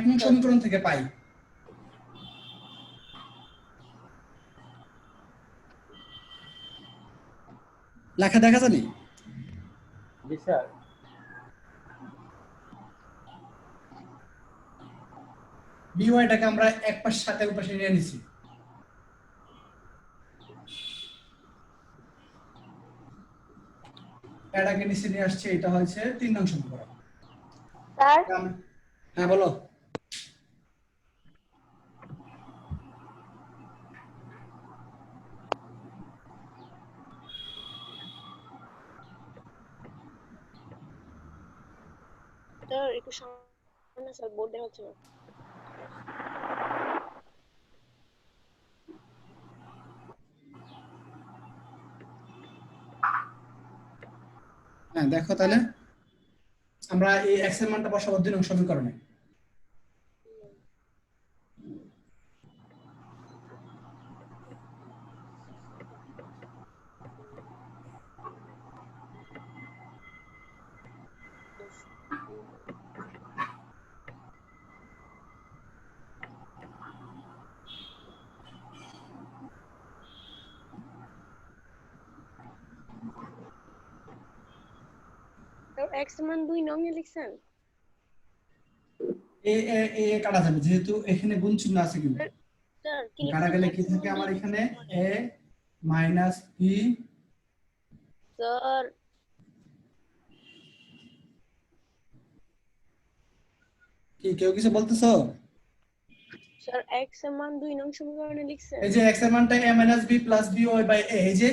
নং সমীকরণ থেকে পাই। লেখা দেখা জানি? জি স্যার। বিওয়াইটাকে আমরা এক পাশে সাথে পাশে নিয়ে নিছি। এটাকে নিচে নিয়ে আসছে, এটা হচ্ছে 3 নং সমীকরণ। স্যার হ্যাঁ বলো। স্যার একটু সামনে স্যার, বোর্ড দেখা যাচ্ছে না। হ্যাঁ দেখো তাহলে আমরা এই x এর মানটা বসাবো 2 নং সমীকরণে। স্যার এক্স মান 2 নং এ লিখছেন? এ এ এ কাটা যাবে যেহেতু এখানে গুণ চিহ্ন আছে, কিন্তু স্যার কি কাটা লিখছেন? গেলে x কি থাকে মান আমার 2 এখানে a মাইনাস b। স্যার কি কেউ কিছু বলতেছো? স্যার এক্স এর মান 2 নং সমীকরণে লিখছেন? এই যে x এর মানটা a minus b plus by by a, এই যে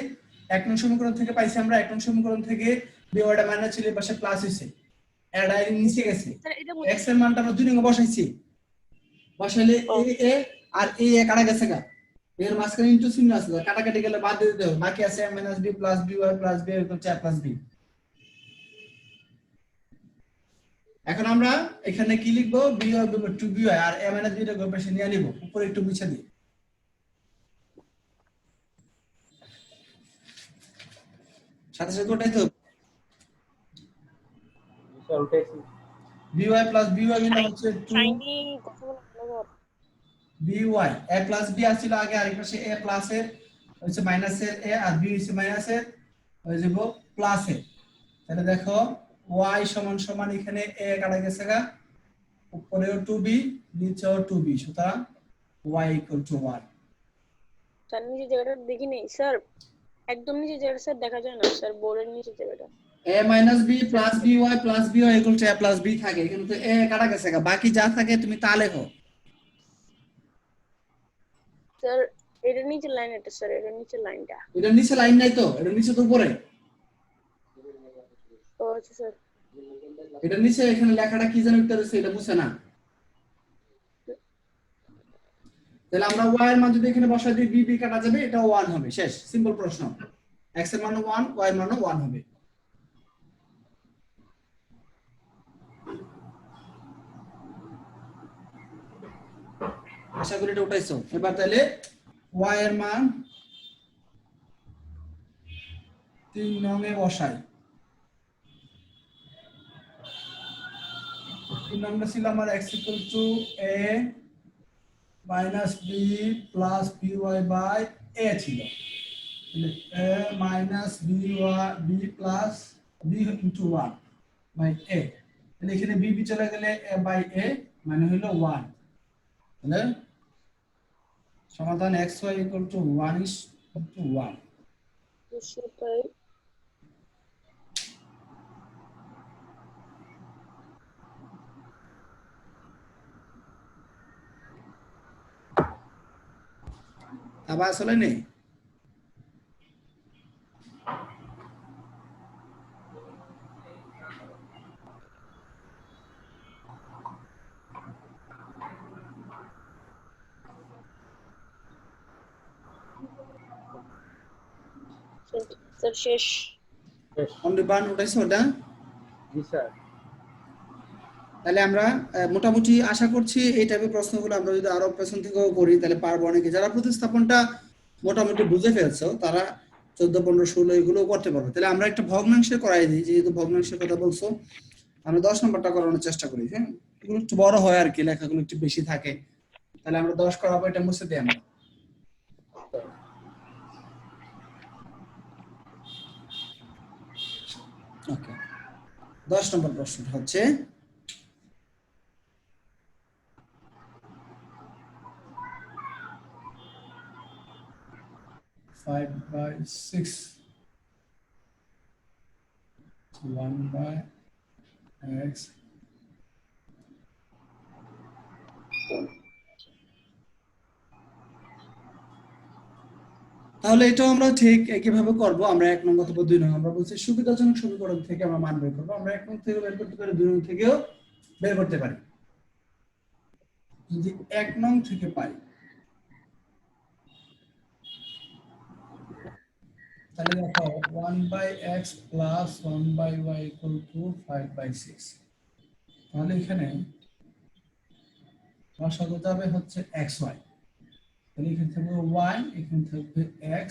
1 নং সমীকরণ থেকে পাইছি আমরা, 1 নং সমীকরণ থেকে by টা মাইনাস ছিল, পাশে প্লাস হইছে, এটা এর নিচে গেছে। স্যার এটা x এর মানটা আমরা 2 নং এ বসাইছি, বসাইলে a আর a কাটা গেছে গা, এর মাঝখানে ইনটু চিহ্ন আছে, কাটাকাটি গেলে বাদ দিয়ে দিতে হবে, বাকি আছে a minus b plus by plus b equal to a plus b। এখন আমরা এখানে কি লিখবো, by over 2by আর a মাইনাস b টা গড় পাশে নিয়ে নিব, উপরে একটু মুছে দিই। সাথে সাথে ওটাই তো স্যার উঠেছি। by প্লাস by মানে হচ্ছে 2 শাইনি কথা বলা ভালো। by a প্লাস b আসছিল আগে, আর পাশে a প্লাস এর হচ্ছে মাইনাসের a আর b হচ্ছে মাইনাসের হয়ে যাব প্লাসের। তাহলে দেখো y সমান সমান এখানে a কাটা গেছে গা, উপরেও 2b নিচেও 2b, সুতরাং y ইকুয়াল টু 1। স্যার নিচে জায়গাটা দেখি নেই স্যার, একদম নিচে জায়গাটা স্যার দেখা যায় না স্যার, বোর্ডের নিচে জায়গাটা। a minus b plus by plus by equal to a plus b থাকে, এখানে তো a কাটা গেছে গা, বাকি যা থাকে তুমি তা লেখো। স্যার এটার নিচে লাইন, এটা স্যার এটার নিচে লাইনটা। এটার নিচে লাইন নাই তো, এটার নিচে তো উপরে। ও আচ্ছা স্যার। এটার নিচে এখানে লেখাটা কি যেন একটা রয়েছে, এটা বুঝছে না। তাহলে আমরা y এর মান যদি এখানে বসাই দিই, b কাটা যাবে, এটা 1 হবে, শেষ, সিম্পল প্রশ্ন। x এর মানও 1, y এর মানও 1 হবে। আশা করি এটা উঠাইছো। এবার তাহলে y এর মান 3 নং এ বসাই। 3 নম্বর ছিল আমার x equal to a minus b plus by by a ছিল, তাহলে a minus b plus b into 1 by a, তাহলে এখানে b চলে গেলে a বাই a মানে হলো 1। তাহলে সমাধান xy equal to 1 is to 1। সেটাই। আবার আসলে নেই। স্যার শেষ। অনলি বান উঠাইছো ওটা? জি স্যার। তাহলে আমরা মোটামুটি আশা করছি এই টাইপের প্রশ্নগুলো আমরা যদি আরো পেছন থেকেও করি তাহলে পারবো অনেকে। যারা প্রতিস্থাপনটা মোটামুটি বুঝে ফেলছো তারা 14, 15, 16 এগুলো করতে পারবে। তাহলে আমরা একটা ভগ্নাংশে করাই দিই, যেহেতু ভগ্নাংশের কথা বলছো, আমরা 10 নম্বরটা করানোর চেষ্টা করি। হ্যাঁ, এগুলো একটু বড় হয় আর কি, লেখাগুলো একটু বেশি থাকে। তাহলে আমরা 10 করাবো, এটা মুছে দিই আমরা। ওকে, 10 নম্বর প্রশ্নটা হচ্ছে 5/6 1/x তাহলে এটাও আমরা ঠিক একইভাবে করব। আমরা 1 নং অথবা 2 নং, আমরা বলছি সুবিধাজনক সমীকরণ থেকে আমরা মান বের করব। আমরা 1 নং থেকে বের করতে পারি, 2 নং থেকেও বের করতে পারি। যদি 1 নং থেকে পাই তাহলে দেখো 1/x plus 1/y equal to 5/6। তাহলে এখানে লসাগু যাবে হচ্ছে xy, তাহলে এখানে থাকবে y, এখানে থাকবে x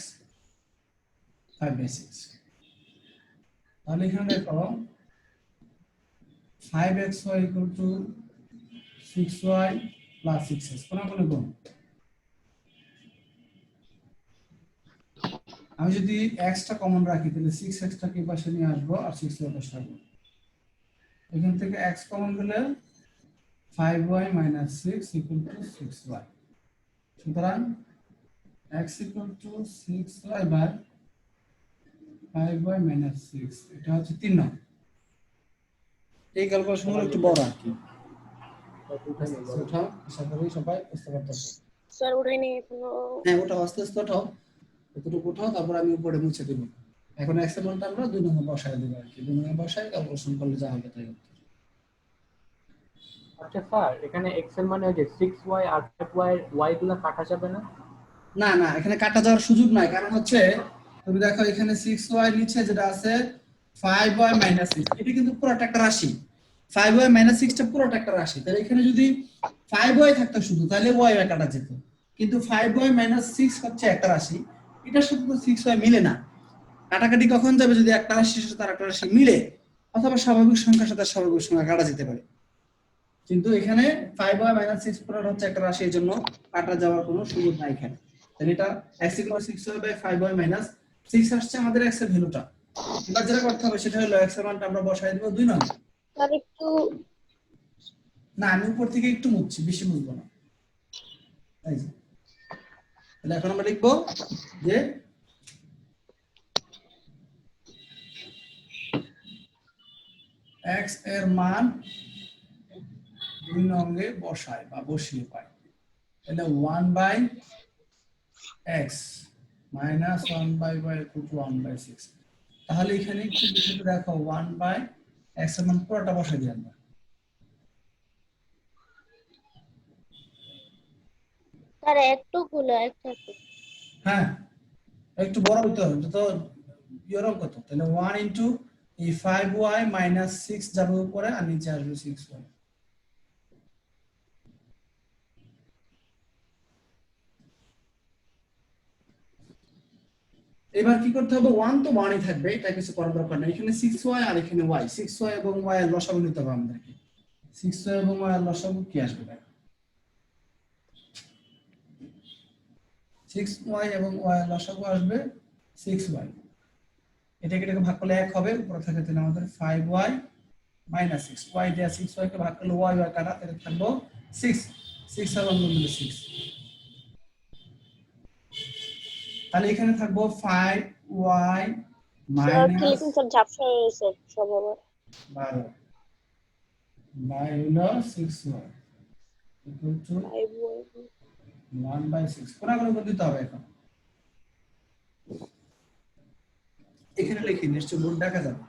5/6। তাহলে এখানে দেখো 5xy equal to 6y plus 6x, কোন গুণ। আমি যদি x টা কমন রাখি তাহলে 6x টাকে পাশে নিয়ে আসবো আর 6 এর পাশে রাখবো। এখান থেকে x কমন গেলে 5y minus 6 equal to 6y। সুতরাং x equal to 6y by 5y minus 6, এটা হচ্ছে 3 নং। এই ক্যালকুলেশনগুলো একটু বড় আর কি। ওঠা আশা করি সবাই বুঝতে পারতেছে। স্যার উঠাইনি এখনো। হ্যাঁ, ওঠাও, আস্তে আস্তে ওঠাও, এতটুকু ওঠাও, তারপর আমি উপরে মুছে দেব। এখন x এর মানটা আমরা 2 নম্বর বসায় দেব আর কি। 2 নম্বর বসায় ক্যালকুলেশন করলে যা হবে তাই হবে। আচ্ছা স্যার, এখানে x এর মানে ওই যে 6y আর 5y এর y গুলো কাটা যাবে না? না না, এখানে কাটা যাওয়ার সুযোগ নাই, কারণ হচ্ছে তুমি দেখো এখানে 6y নিচে যেটা আছে 5y minus 6, এটা কিন্তু পুরোটা একটা রাশি। 5y minus 6 টা পুরোটা একটা রাশি। তাহলে এখানে যদি 5y থাকতো শুধু, তাহলে y কাটা যেত। কিন্তু 5y minus 6 হচ্ছে একটা রাশি, এটার সাথে তো 6y মিলে না। কাটাকাটি কখন যাবে? যদি একটা রাশির সাথে আরেকটা রাশি মিলে, অথবা স্বাভাবিক সংখ্যার সাথে স্বাভাবিক সংখ্যা কাটা যেতে পারে। কিন্তু এখানে 5y minus 6 পুরোটা হচ্ছে একটা রাশি, এর জন্য কাটা যাওয়ার কোনো সুযোগ নাই এখানে। তাহলে এটা x equal 6y by 5y minus 6 আসছে আমাদের x এর ভ্যালুটা। এবার যেটা করতে হবে সেটা হলো x এর মানটা আমরা বসাই দেব 2 নং। স্যার একটু না, আমি উপর থেকে একটু মুছছি, বেশি মুছবো না। এই যে, তাহলে এখন আমরা লিখবো যে x এর মান 2 নঙ্গে বসাই বা বসিয়ে পাই। তাহলে 1/x minus 1/y equal to 1/6। তাহলে এখানে একটু বিষয়টা দেখো, 1/x এর মান পুরোটা বসাই দিই আমরা। স্যার একটু গুলো একসাথে। হ্যাঁ, একটু বড় হতে হবে, এটা তো ইয়ের কত, তাহলে 1 ইনটু এই 5y minus 6 যাবে উপরে আর নিচে আসবে 6y। এবার কি করতে হবে? 1 তো 1ই থাকবে, এটা কিছু করার দরকার নেই। এখানে 6y আর এখানে y, 6y এবং y এর লসাগু নিতে হবে আমাদেরকে। 6y এবং y এর লসাগু কি আসবে দেখো, 6y এবং y এর লসাগু আসবে 6y। এটাকে ভাগ করলে 1 হবে, উপরে থাকে তাহলে আমাদের 5y minus 6, y দিয়ে 6y কে ভাগ করলে y কাটা, তাহলে থাকলো 6, 6 আর 1 মিলে 6। তাহলে এখানে থাকবো 5y স্যার কি minus লিখুন স্যার, ঝাপসা হয়ে গেছে সব আবার। 12 by হলো 6y equal to 5y 1/6। কোনাগুলো করে দিতে হবে এখন। এখানে লিখি, নিশ্চয় বোর্ড দেখা যাবে।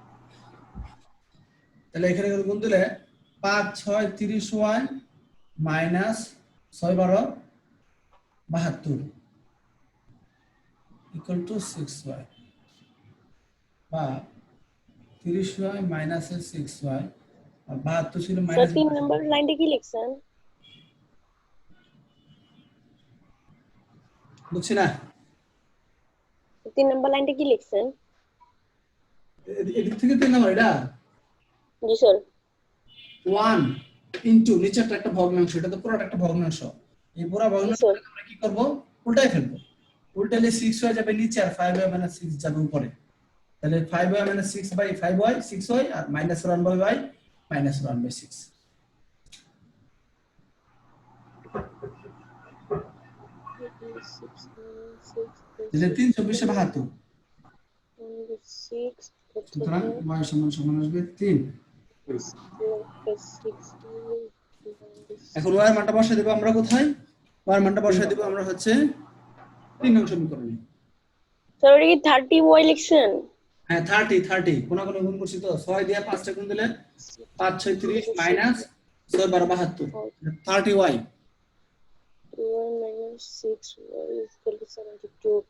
তাহলে এখানে গুণ দিলে 5 6 30y minus 6 12 72 equal to 6y, বা 30y minus 6y আর 72 ছিল স্যার মাইনাস। 3 নাম্বার লাইনটা কি লিখছেন? বুঝছি না, 3 নাম্বার লাইনটা কি লিখছেন? এদিক থেকে 3 নাম্বার, এটা জি স্যার। 1 ইনটু নিচেরটা একটা ভগ্নাংশ, এটা তো পুরোটা একটা ভগ্নাংশ। এই পুরো ভগ্নাংশ স্যার আমরা কি করব, উল্টাই ফেলবো। উল্টালে 6 হয়ে যাবে নিচে, আর 5y - 6 যাবে উপরে। তাহলে 5y - 6 by 5y 6y, R -1/y -1/6। তাহলে 3 × 20 = 72। সুতরাং y সমান আসবে 3। এখন y এর মানটা বসাই দেব আমরা কোথায়? y এর মানটা বসাই দেব আমরা হচ্ছে 3 নং সমীকরণে। স্যার ওটা কি 30y লিখছেন? হ্যাঁ 30 কোন গুণ করছি তো, 6 দিয়ে 5 টা গুণ দিলে 5 6 30 মাইনাস 6 12 72, 30y। 2y - 6y = 72.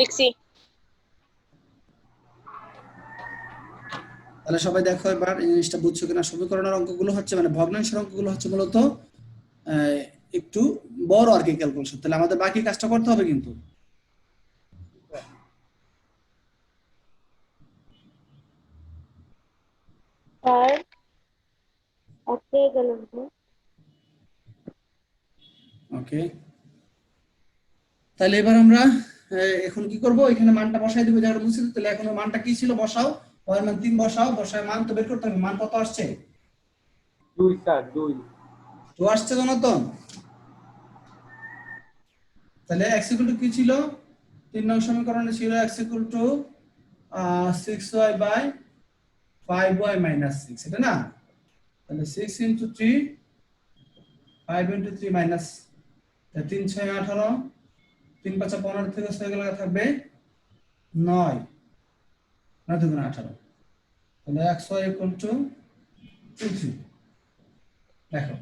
লিখছি। তাহলে সবাই দেখো এবার এই জিনিসটা বুঝছো কিনা। সমীকরণের অঙ্কগুলো হচ্ছে মানে ভগ্নাংশের অঙ্কগুলো হচ্ছে মূলত একটু বড় আর কি ক্যালকুলেশন। তাহলে আমাদের বাকি কাজটা করতে হবে কিন্তু। স্যার ওকে গেলাম। ওকে, তাহলে এবার আমরা এখন কি করব, এখানে মানটা বসাই দেব যেটা বুঝছি। তাহলে এখন মানটা কি ছিল বসাও, y এর মান 3 বসাও, বসায় মান তো বের করতে হবে। মান কত আসছে? 2 স্যার 2। 2 আসছে জনাতন। তাহলে x = কি ছিল 3 নং সমীকরণে? ছিল x = 6y / 5y - 6, এটা না? তাহলে 6 × 3 5 × 3 মাইনাস 3 6 18, 3 5 15 থেকে 6 গেলে থাকবে 9, 9 2 18। তাহলে xy = 23। দেখো,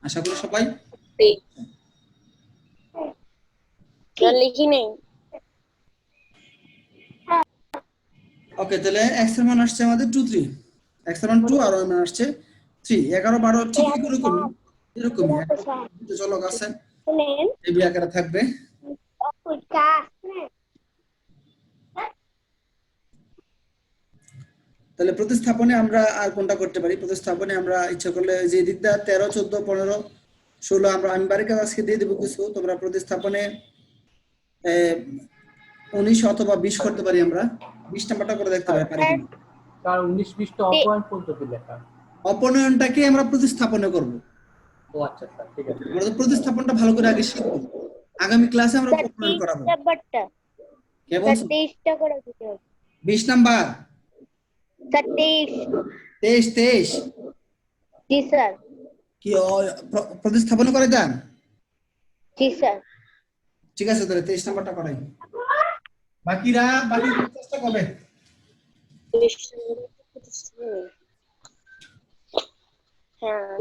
আশা করি সবাই। লিখি নেই। ওকে, তাহলে x এর মান আসছে আমাদের 2 3, x এর মান 2 আর y এর মান আসছে 3। 11 12 ঠিক এরকমই দুটো চলক আছে, এই বি আকারে থাকবে। তাহলে প্রতিস্থাপনে আমরা আর কোনটা করতে পারি? প্রতিস্থাপনে আমরা ইচ্ছা করলে যে দিকটা 13 14 15 16 আমি বাড়ির কাজ আজকে দিয়ে দেবো কিছু, তোমরা প্রতিস্থাপনে 19 অথবা 20 করতে পারি আমরা। 20 নাম্বারটা করে দেখতে পারি পারি কিনা। স্যার 19 20 টা অপয়েন্ট পদ্ধতি লেখা। অপনয়নটাকে আমরা প্রতিস্থাপনে করব। ও আচ্ছা স্যার ঠিক আছে। আমরা তো প্রতিস্থাপনটা ভালো করে আগে শিখব, আগামী ক্লাসে আমরা অপনয়ন করাবো। কে বলছো? 23টা করে দিতে হবে। 20 নাম্বার 23। 23 জি স্যার। কি প্রতিস্থাপন করে দেন? জি স্যার। ঠিক আছে, তাহলে 23 নাম্বারটা করাই। বাকি চেষ্টা করবে। হ্যাঁ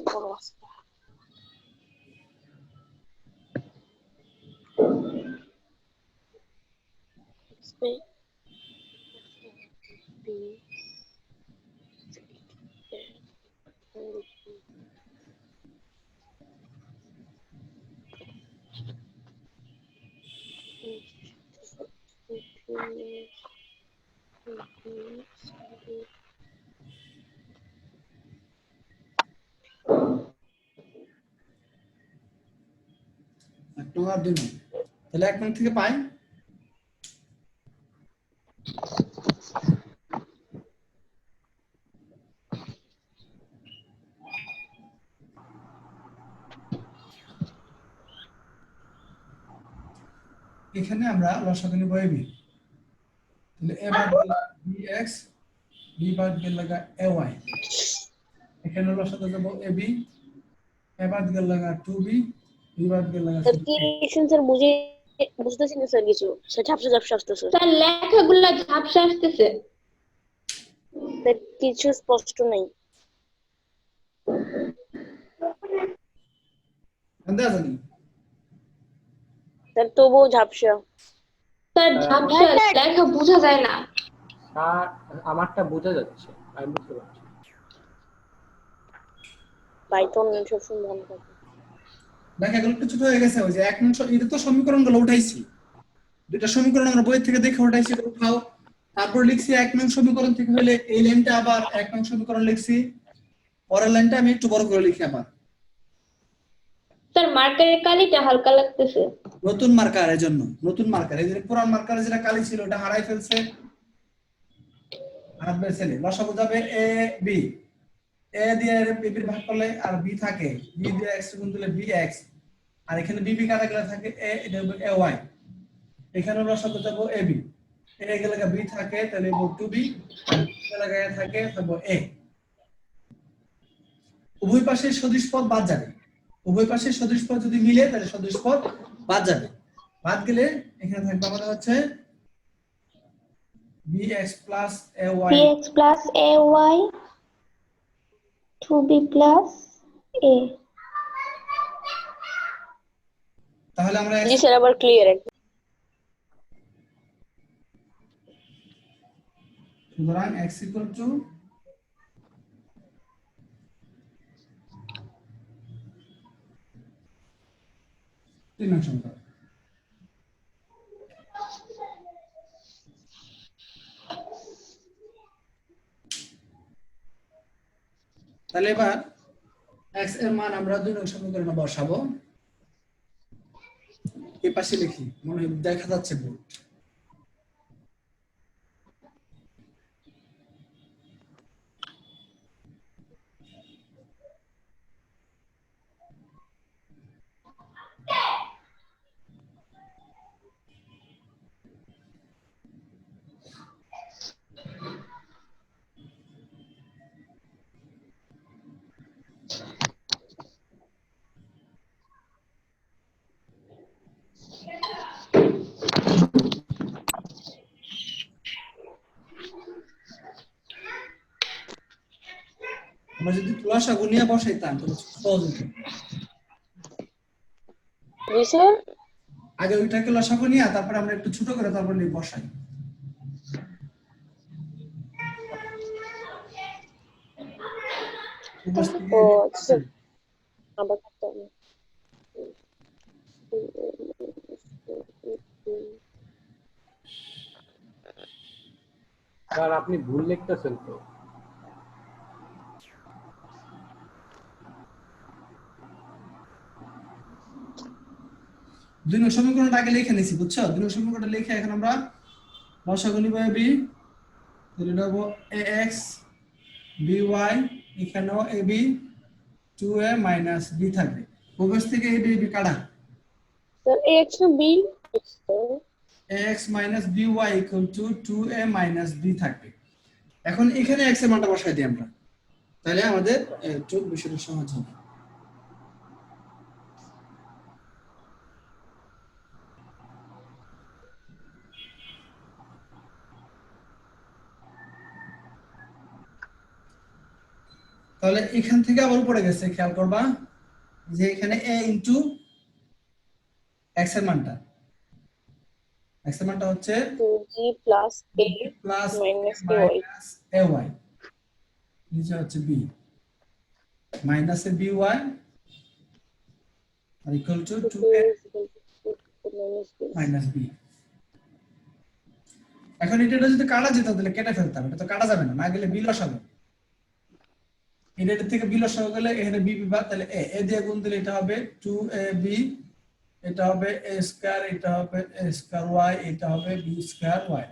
বড় আছে। একটু আর দিন, তাহলে 1 নং থেকে পাই। এখানে আমরা লসাগু নিব ab, তাহলে a বাদ গেল bx, b বাদ গেল লাগা ay। এখানে লসাগু দেব ab, a বাদ গেল লাগা 2b, b বাদ গেল লাগা স্যার কি লিখছেন স্যার বুঝতেছি না স্যার কিছু। স্যার ঝাপসা আসতেছে। স্যার লেখাগুলো ঝাপসা আসতেছে। স্যার কিছু স্পষ্ট নাই। আন্দাজানি স্যার তবুও ঝাপসা। স্যার ঝাপসা লেখা বোঝা যায় না। স্যার আমারটা বোঝা যাচ্ছে, আমি বুঝতে পারছি। পাইথন সবসময় মনে থাকে। দেখ এগুলো একটু ছোট হয়ে গেছে। ওই যে 1 নং এটা তো সমীকরণগুলো উঠাইছি, দুইটা সমীকরণ আমরা বই থেকে দেখে উঠাইছি, এটা উঠাও। তারপর লিখছি 1 নং সমীকরণ থেকে হলে এই লাইনটা আবার 1 নং সমীকরণ লিখছি, পরের লাইনটা আমি একটু বড় করে লিখি আবার। স্যার মার্কারের কালিটা হালকা লাগতেছে। নতুন মার্কার, এর জন্য নতুন মার্কার, এই যে পুরান মার্কারে যেটা কালি ছিল ওটা হারাই ফেলছে, হারাই ফেলছে। লসাগু যাবে এ বি, এ দিয়ে বি ভাগ করলে আর বি থাকে, বি দিয়ে x গুণ দিলে বি এক্স, আর এখানে বি বি কাটা গেলে থাকে এ, এটা হবে এ ওয়াই। এখানে লসাগু যাবো এ বি, এ গেলে বি থাকে তাহলে টু বি, আর জায়গায় থাকে থাকবো এ। উভয় পাশে সদিশ পদ বাদ যাবে, উভয় পাশে সদিশ পদ যদি মিলে তাহলে সদিশ পদ বাদ যাবে, বাদ গেলে এখানে থাকবে আমাদের হচ্ছে bx plus ay। bx plus ay 2b plus a। তাহলে আমরা জি স্যার আবার ক্লিয়ার একদম। সুতরাং x equal to তিন নং সমীকরণ। তাহলে এবার x এর মান আমরা 2 নং সমীকরণে বসাবো। এই পাশে লিখি, মনে হয় দেখা যাচ্ছে বোর্ড। আমরা যদি লসাগু নিয়ে বসাইতাম তাহলে সহজ হতো। জি স্যার। আগে ওইটাকে লসাগু নিয়ে তারপরে আমরা একটু ছোট করে তারপর নিয়ে বসাই। ও আচ্ছা, আবার করতে হবে। স্যার আপনি ভুল লিখতেছেন তো। দুই নং সমীকরণটা আগে লিখে নিছি, বুঝছো? দুই নং সমীকরণটা লিখে এখন আমরা লসাগু নিব b, তাহলে এটা হবে ax by, এখানেও ab 2a minus b থাকবে। প্রবেশ থেকে ab b কাটা, স্যার ax না b? ax minus by equal to 2a minus b থাকবে। এখন এখানে x এর মানটা বসাই দিই আমরা, তাহলে আমাদের একটু বিষয়টা সহজ হবে। তাহলে এখান থেকে আবার উপরে গেছে, খেয়াল করবা যে এখানে a ইনটু x এর মানটা, x এর মানটা হচ্ছে 2g plus a plus minus ay। Minus ay, নিচে হচ্ছে b মাইনাস এ by আর equal to 2a minus b। এখন এটা যদি কাটা যেত তাহলে কেটে ফেলতাম, এটা তো কাটা যাবে না, না গেলে b লসাগু, এটা থেকে b লসাগু গেলে এখানে b বিভাগ, তাহলে a দিয়ে গুণ দিলে এটা হবে 2ab, এটা হবে a স্কয়ার, এটা হবে a স্কয়ার y, এটা হবে b স্কয়ার y।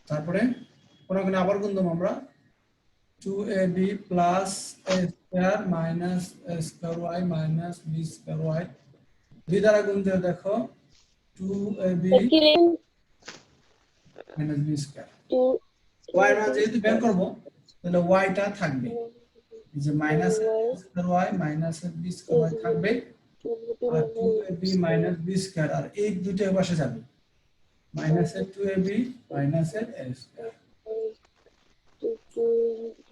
তারপরে কোনখানে আবার গুণ দেব আমরা 2ab plus a square minus a square y minus b square y, দুই দ্বারা গুণ দিয়ে দেখো 2ab minus b square. y এর মান যেহেতু বের করব তাহলে y টা থাকবে, এই যে minus a square y minus b square y থাকবে, আর 2ab মাইনাস b স্কয়ার, আর এই দুটো এর পাশে যাবে, minus 2ab minus a square.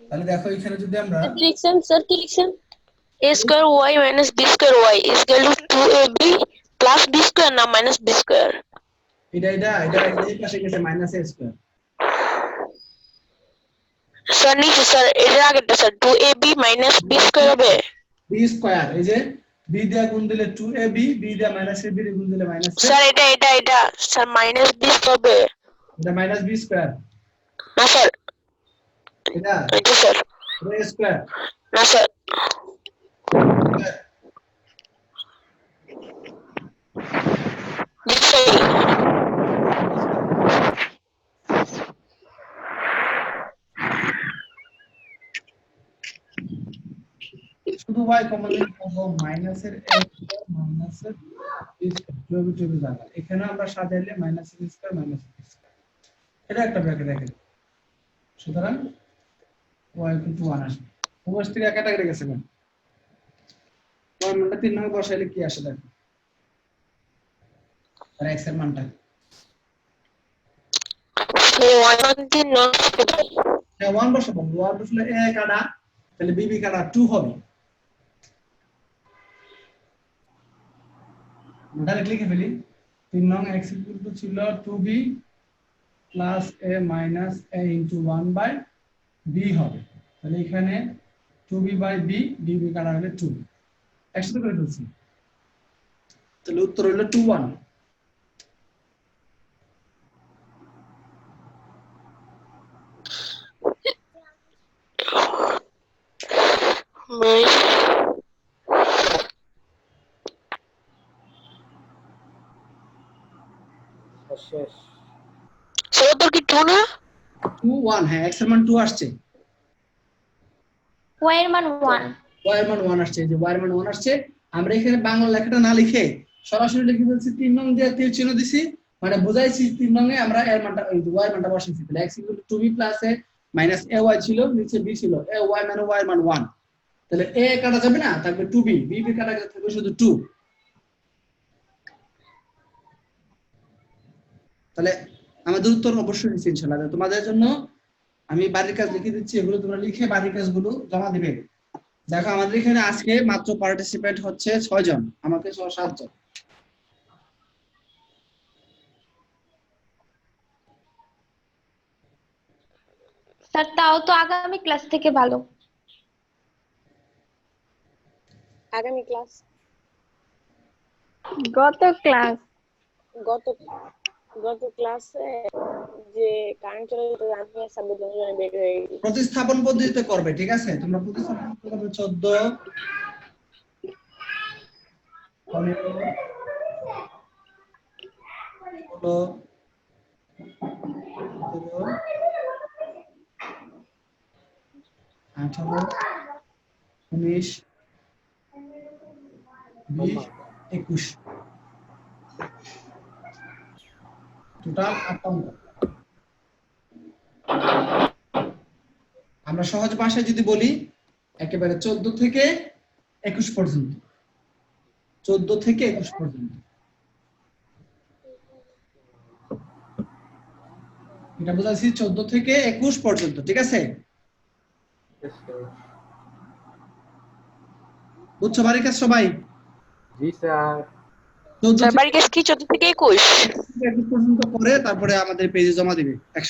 তাহলে দেখো এখানে যদি আমরা কি লিখছেন স্যার, কি লিখছেন? a square y minus b square y is equal to 2ab plus b square না minus b square? এটা এই পাশে গেছে মাইনাস a স্কয়ার। স্যার নিচে স্যার এর আগেরটা sir 2ab minus b square হবে b স্কয়ার এই যে b দিয়ে গুণ দিলে 2ab b দিয়ে মাইনাস ab দিয়ে গুণ দিলে মাইনাস স্যার এটা স্যার মাইনাস b হবে এটা মাইনাস b স্কয়ার না স্যার এটা এটা স্যার a স্কয়ার না স্যার জি স্যার শুধু y কমন নিয়ে পাবো মাইনাসের a স্কয়ার মাইনাসের b স্কয়ার টু জায়গা এখানে আমরা সাজাইলে minus b square minus b square এটা একটা ব্র্যাকেট দেখেন সুতরাং y = 1 আসবে উভয় থেকে ক্যাটাগরি গেছে কোন y মানটা 3 নং বসাইলে কি আসে দেখো আর x এর মানটা y মান 3 নং হ্যাঁ 1 বসাবো 1 বসলে a কাটা তাহলে b কাটা 2 হবে ডাইরেক্ট লিখে ফেলি 3 নং x ছিল 2b plus a minus a into 1 by b হবে তাহলে এখানে 2b বাই b b কাটা হলে 2 একসাথে করে ফেলছি তাহলে উত্তর হলো 21 শেষ। স্যার তোর কি 2 না 21 হ্যাঁ x এর মান 2 আসছে y এর মান 1 y এর মান 1 আসছে যে y এর মান 1 আসছে আমরা এখানে বাংলা লেখাটা না লিখে সরাসরি লিখে ফেলছি 3 নং দিয়ে তীর চিহ্ন দিছি মানে বোঝাইছি 3 নং এ আমরা এর মানটা এই y এর মানটা বসাইছি তাহলে x = 2b + a minus ay ছিল নিচে b ছিল ay মানে y এর মান 1 তাহলে a কাটা যাবে না থাকবে 2b b কাটা গেলে থাকবে শুধু 2 তাহলে আমাদের উত্তর অবশ্যই নিচে ইনশাআল্লাহ তোমাদের জন্য আমি বাড়ির কাজ লিখে দিচ্ছি এগুলো তোমরা লিখে বাড়ির কাজগুলো জমা দিবে দেখো আমাদের এখানে আজকে মাত্র পার্টিসিপেন্ট হচ্ছে 6 জন আমাকে 7 জন স্যার তাও তো আগামী ক্লাস থেকে ভালো আগামী ক্লাস গত ক্লাস গত গত ক্লাসে যে কারেন্ট চলে যেত আমি আর সাব্বির দুজনে বের হয়ে গেছি প্রতিস্থাপন পদ্ধতিতে করবে ঠিক আছে তোমরা প্রতিস্থাপন করবে 14 15 18 19 20 21 টোটাল 8 অঙ্ক আমরা সহজ ভাষায় যদি বলি একেবারে 14 থেকে 21 পর্যন্ত 14 থেকে 21 পর্যন্ত এটা বোঝাচ্ছি 14 থেকে 21 পর্যন্ত ঠিক আছে বুঝছো বাড়ির কাজ সবাই জি স্যার 14 স্যার বাড়ি কাছে কি 14 থেকে 21 থেকে 21 পর্যন্ত পরে তারপরে আমাদের পেজে জমা দিবে একসাথে